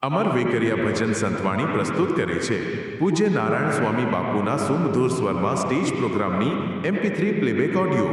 અમર વેકરિયા ભજન સંતવાણી પ્રસ્તુત કરે છે પૂજ્ય નારાયણ સ્વામી બાપુના સુમધુર સ્વરમાં સ્ટેજ પ્રોગ્રામની MP3 પ્લેબેક ઓડિયો।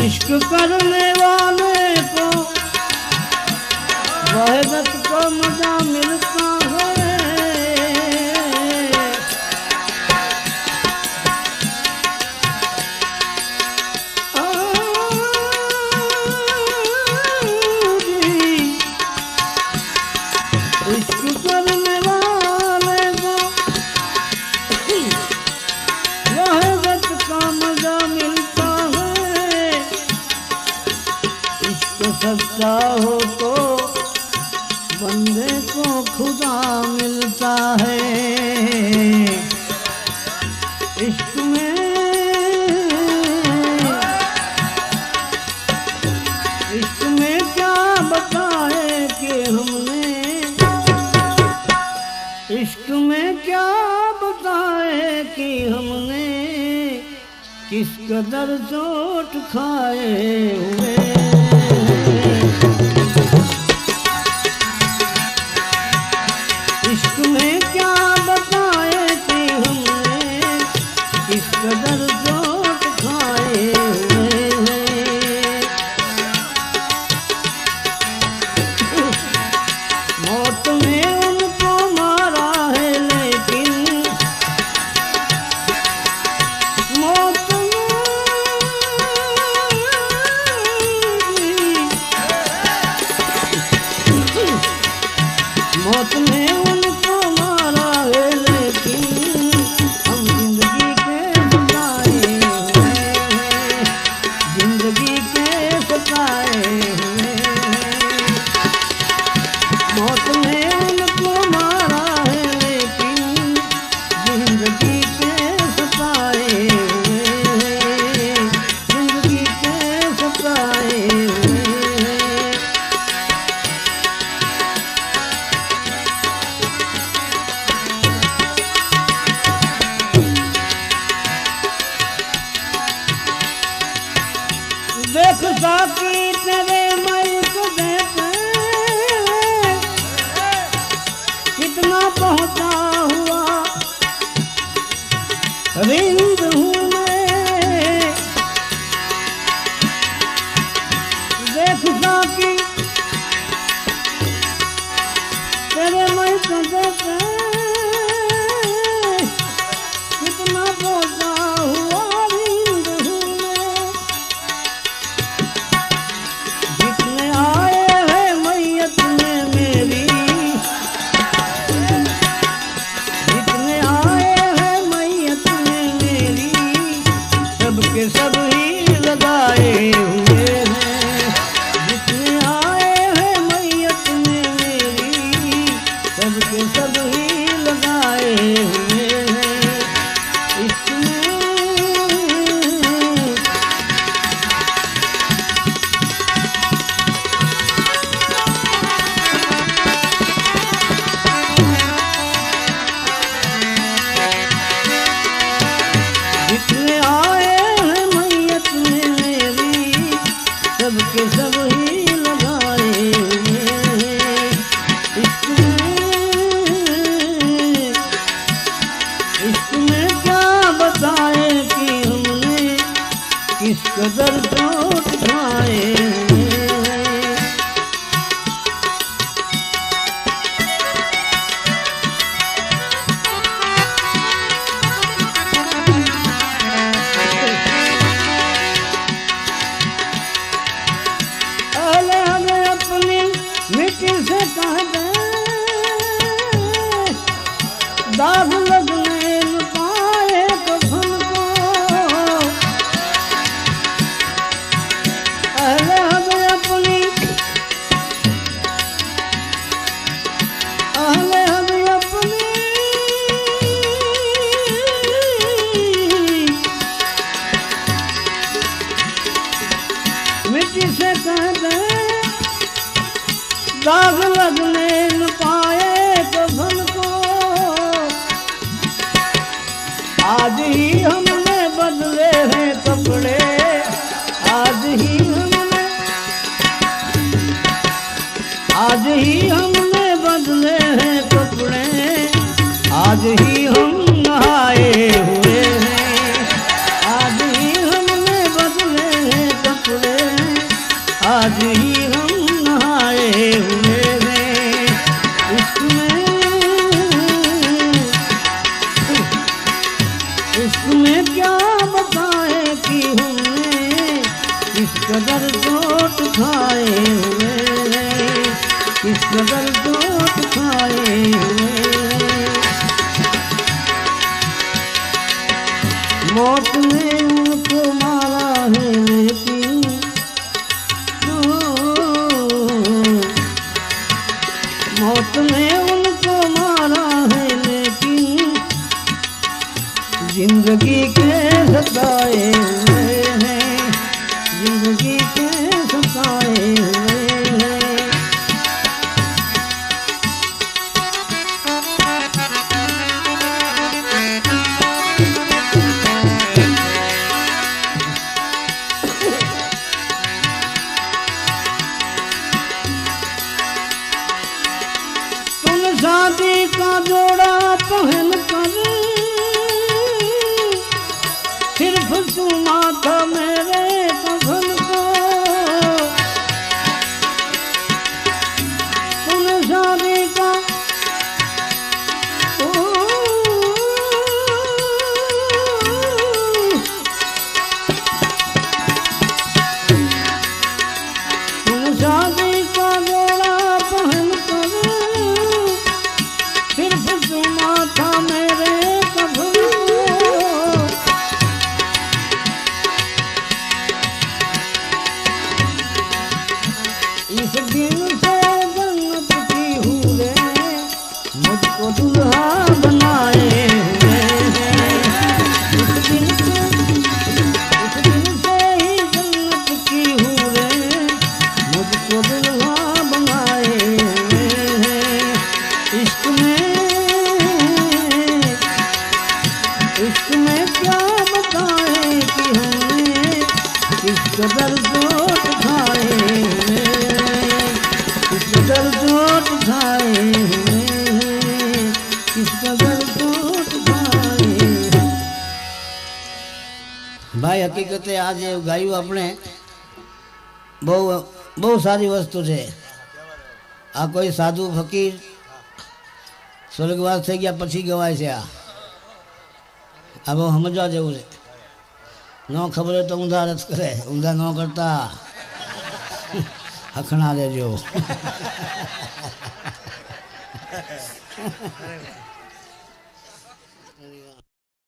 इश्क करने वाले को वहदत को मजा मिलता है। इश्क करने वाले को वहदत का मजा मिलता है। सच्चा हो तो बंदे को खुदा मिलता है। इश्क में क्या बताए कि हमने, इश्क में क्या बताए कि हमने किस कदर चोट खाए हुए। इश्क में क्या बताए कि हमने किस कदर चोट खाए हुए हैं। मौत ने उनको मारा है लेकिन मौत ने उनको मारा है लेकिन हम जिंदगी के सताए हुए हैं, जिंदगी के सताए हुए हैं। मौत ने उनको मारा है लेकिन जिंदगी के सताए हुए हैं, जिंदगी के सताए हुए हैं। देख साकी तेरे मई को देते कितना पहुंचा हुआ रिंद हूँ मैं। देख साकी तेरे मई को देते कितना पहुंचा हुआ रिंद हूँ मैं। जितने आए हैं मैयत में मेरी, जितने आए हैं मैयत में मेरी, सबके सब ही लगाए हुए हैं। जितने आए हैं मैयत में मेरी, सबके सब ही लगाए हुए हैं। इसमें जितने आए हैं मैयत में मेरी, सबके सब ही लगाए हुए हैं। इसमें क्या बताए कि हमने किस कदर चोट खाए हुए हैं। पहले हमें अपनी मिट्टी से कह दे मिट्टी से कह दे दाग लगने न पाए कफन को। आज ही हमने बदले हैं कपड़े, आज ही हमने बदले हैं कपड़े, आज ही हम नहाए हुए हैं, आज ही हमने बदले हैं कपड़े, आज ही हम नहाए हुए हैं। इसमें क्या बताए कि हमने किस कदर चोट खाए हुए हैं, किस कदर चोट खाए हुए हैं। मौत ने उनको मारा है लेकिन मौत ने उनको मारा है लेकिन जिंदगी के सताए हुए हैं, जिंदगी के सताए हुए हैं। तुम शादी का जोड़ा पहन कर सिर्फ चुमा था मेरे कफन को। तुम शादी का तुम शादी का जोड़ा पहन कर सिर्फ चुमा था मेरे कफन को। इस दिन से जन्नत की हूरे मुझको दुल्हा बनाए हुए हैं। इस दिन से ही जन्नत की हूरे मुझको दुल्हा बनाए हुए हैं। इश्क में क्या बताए कि हमने किस कदर चोट खाए हुए हैं, किस कदर चोट खाए हुए हैं, किस कदर चोट खाए हैं। भाई हकीकते आज गाયું આપણે બહુ સારી વસ્તુ છે। આ કોઈ સાધુ ફકીર સ્વર્ગવાસ થઈ ગયા પછી ગવાય છે। આ બહુ સમજવા જેવું છે। ન ખબર હોય તો ઊંધા રસ કરે, ઊંધા ન કરતા હખણા દેજો।